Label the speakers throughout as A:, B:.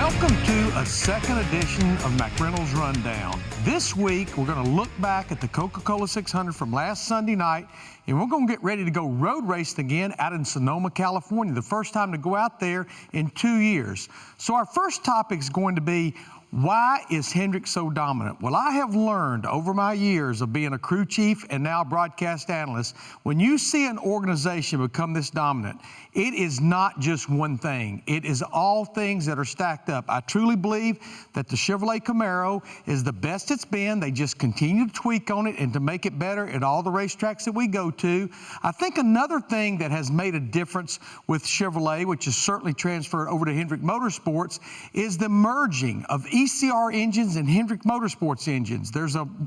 A: Welcome to a second edition of McReynolds Rundown. This week, we're going to look back at the Coca-Cola 600 from last Sunday night, and we're going to get ready to go road racing again out in Sonoma, California, the first time to go out there in 2 years. So our first topic is going to be, why is Hendrick so dominant? Well, I have learned over my years of being a crew chief and now broadcast analyst, when you see an organization become this dominant, it is not just one thing. It is all things that are stacked up. I truly believe that the Chevrolet Camaro is the best it's been. They just continue to tweak on it and to make it better at all the racetracks that we go to. I think another thing that has made a difference with Chevrolet, which is certainly transferred over to Hendrick Motorsports, is the merging of ECR engines and Hendrick Motorsports engines.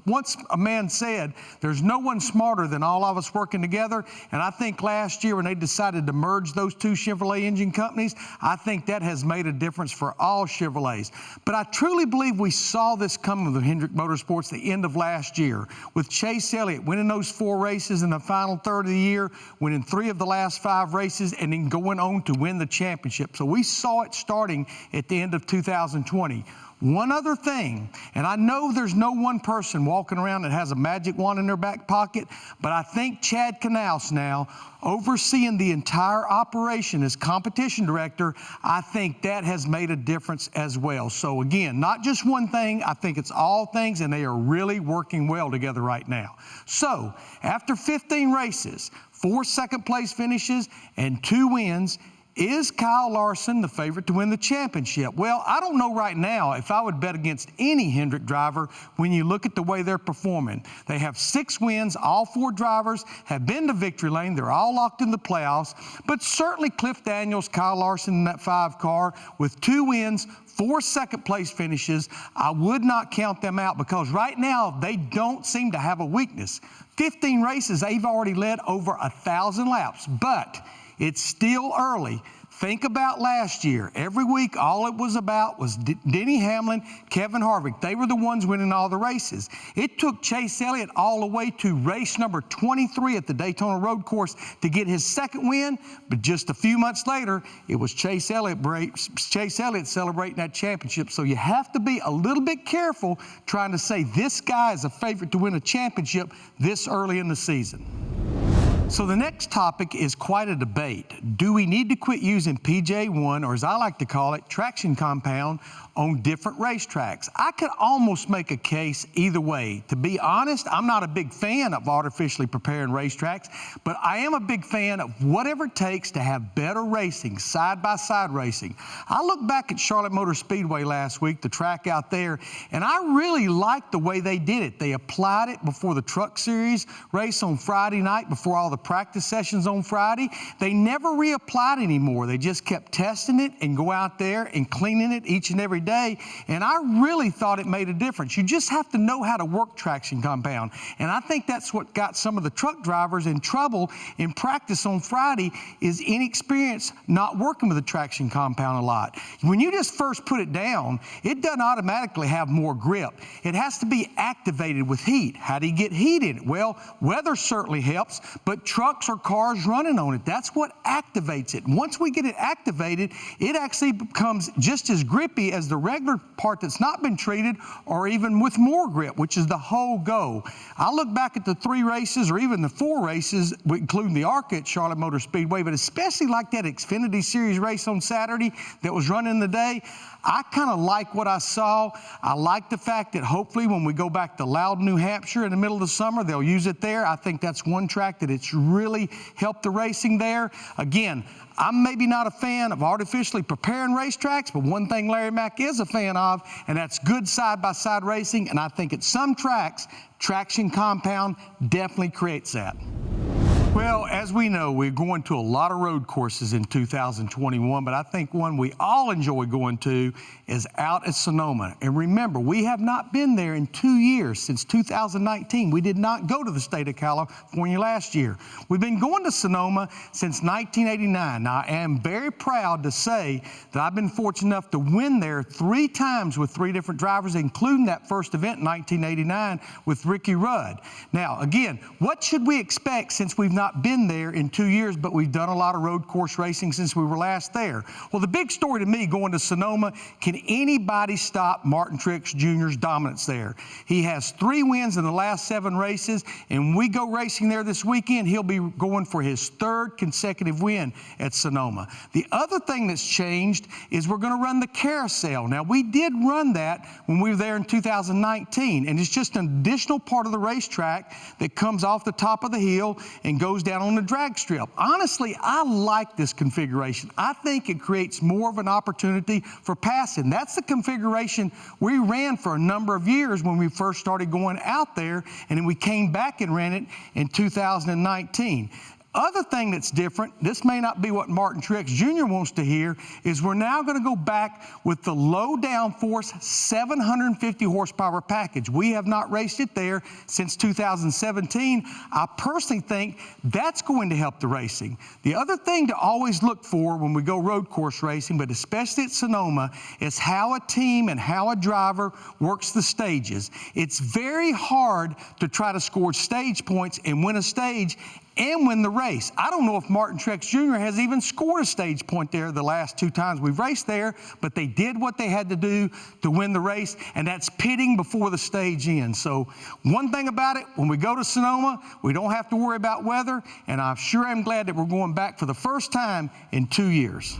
A: Once a man said, there's no one smarter than all of us working together, and I think last year when they decided to merge those two Chevrolet engine companies, I think that has made a difference for all Chevrolets. But I truly believe we saw this coming with Hendrick Motorsports the end of last year, with Chase Elliott winning those 4 races in the final third of the year, winning 3 of the last 5 races, and then going on to win the championship. So we saw it starting at the end of 2020. One other thing, and I know there's no one person walking around that has a magic wand in their back pocket, but I think Chad Knaus now, overseeing the entire operation as competition director, I think that has made a difference as well. So again, not just one thing, I think it's all things, and they are really working well together right now. So after 15 races, 4 second-place finishes, and 2 wins, is Kyle Larson the favorite to win the championship? Well, I don't know right now if I would bet against any Hendrick driver when you look at the way they're performing. They have 6 wins. All 4 drivers have been to victory lane. They're all locked in the playoffs. But certainly Cliff Daniels, Kyle Larson in that 5 car with 2 wins, 4 second-place finishes, I would not count them out because right now they don't seem to have a weakness. 15 races, they've already led over 1,000 laps, but it's still early. Think about last year. Every week, all it was about was Denny Hamlin, Kevin Harvick. They were the ones winning all the races. It took Chase Elliott all the way to race number 23 at the Daytona Road Course to get his 2nd win, but just a few months later, it was Chase Elliott celebrating that championship. So you have to be a little bit careful trying to say this guy is a favorite to win a championship this early in the season. So the next topic is quite a debate. Do we need to quit using PJ1, or as I like to call it, traction compound, on different racetracks? I could almost make a case either way. To be honest, I'm not a big fan of artificially preparing racetracks, but I am a big fan of whatever it takes to have better racing, side-by-side racing. I look back at Charlotte Motor Speedway last week, the track out there, and I really liked the way they did it. They applied it before the Truck Series race on Friday night, before all the practice sessions on Friday. They never reapplied anymore. They just kept testing it and go out there and cleaning it each and every day, and I really thought it made a difference. You just have to know how to work traction compound, and I think that's what got some of the truck drivers in trouble in practice on Friday, is inexperience not working with the traction compound a lot. When you just first put it down, it doesn't automatically have more grip. It has to be activated with heat. How do you get heat in it? Well, weather certainly helps, but trucks or cars running on it, that's what activates it. Once we get it activated, it actually becomes just as grippy as the regular part that's not been treated, or even with more grip, which is the whole go. I look back at the 3 races, or even the 4 races, including the ARCA at Charlotte Motor Speedway, but especially like that Xfinity Series race on Saturday that was running today, I kind of like what I saw. I like the fact that hopefully when we go back to Loudon, New Hampshire in the middle of the summer, they'll use it there. I think that's one track that it's really helped the racing there. Again, I'm maybe not a fan of artificially preparing racetracks, but one thing Larry Mack is a fan of, and that's good side-by-side racing, and I think at some tracks, traction compound definitely creates that. Well, as we know, we're going to a lot of road courses in 2021, but I think one we all enjoy going to is out at Sonoma. And remember, we have not been there in 2 years, since 2019. We did not go to the state of California last year. We've been going to Sonoma since 1989. Now, I am very proud to say that I've been fortunate enough to win there 3 times with 3 different drivers, including that first event in 1989 with Ricky Rudd. Now, again, what should we expect since we've not not been there in 2 years, but we've done a lot of road course racing since we were last there. Well, the big story to me going to Sonoma, can anybody stop Martin Truex Jr.'s dominance there? He has 3 wins in the last 7 races, and we go racing there this weekend, he'll be going for his 3rd consecutive win at Sonoma. The other thing that's changed is we're going to run the carousel. Now, we did run that when we were there in 2019, and it's just an additional part of the racetrack that comes off the top of the hill and goes down on the drag strip. Honestly, I like this configuration. I think it creates more of an opportunity for passing. That's the configuration we ran for a number of years when we first started going out there, and then we came back and ran it in 2019. Other thing that's different, this may not be what Martin Truex Jr. wants to hear, is we're now going to go back with the low downforce 750 horsepower package. We have not raced it there since 2017. I personally think that's going to help the racing. The other thing to always look for when we go road course racing, but especially at Sonoma, is how a team and how a driver works the stages. It's very hard to try to score stage points and win a stage and win the race. I don't know if Martin Truex Jr. has even scored a stage point there the last 2 times we've raced there, but they did what they had to do to win the race, and that's pitting before the stage ends. So one thing about it, when we go to Sonoma, we don't have to worry about weather, and I sure am glad that we're going back for the first time in 2 years.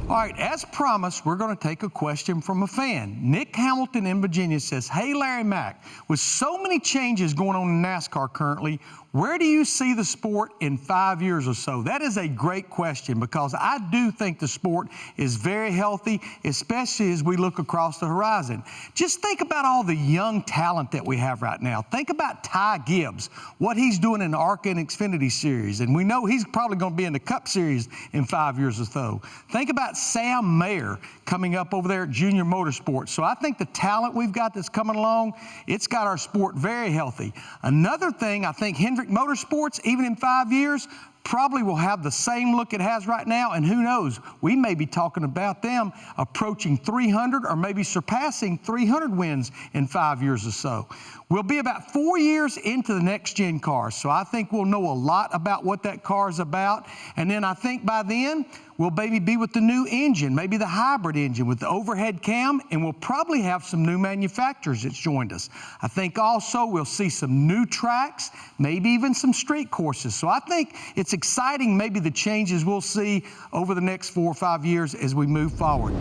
A: All right, as promised, we're going to take a question from a fan. Nick Hamilton in Virginia says, "Hey, Larry Mack, with so many changes going on in NASCAR currently, where do you see the sport in 5 years or so?" That is a great question, because I do think the sport is very healthy, especially as we look across the horizon. Just think about all the young talent that we have right now. Think about Ty Gibbs, what he's doing in the ARCA and Xfinity Series, and we know he's probably going to be in the Cup Series in 5 years or so. Think about Sam Mayer coming up over there at Junior Motorsports. So I think the talent we've got that's coming along, it's got our sport very healthy. Another thing, I think Hendrick Motorsports, even in 5 years, probably will have the same look it has right now, and who knows, we may be talking about them approaching 300 or maybe surpassing 300 wins in 5 years or so. We'll be about 4 years into the next-gen cars, so I think we'll know a lot about what that car is about, and then I think by then, we'll maybe be with the new engine, maybe the hybrid engine with the overhead cam, and we'll probably have some new manufacturers that's joined us. I think also we'll see some new tracks, maybe even some street courses. So I think it's exciting, maybe the changes we'll see over the next 4 or 5 years as we move forward.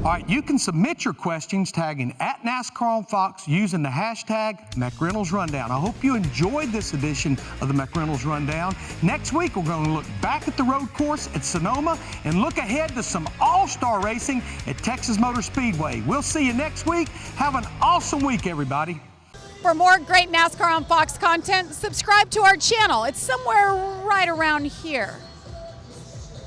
A: All right, you can submit your questions tagging at NASCAR on Fox using the hashtag McReynolds Rundown. I hope you enjoyed this edition of the McReynolds Rundown. Next week, we're going to look back at the road course at Sonoma and look ahead to some all-star racing at Texas Motor Speedway. We'll see you next week. Have an awesome week, everybody.
B: For more great NASCAR on Fox content, subscribe to our channel. It's somewhere right around here.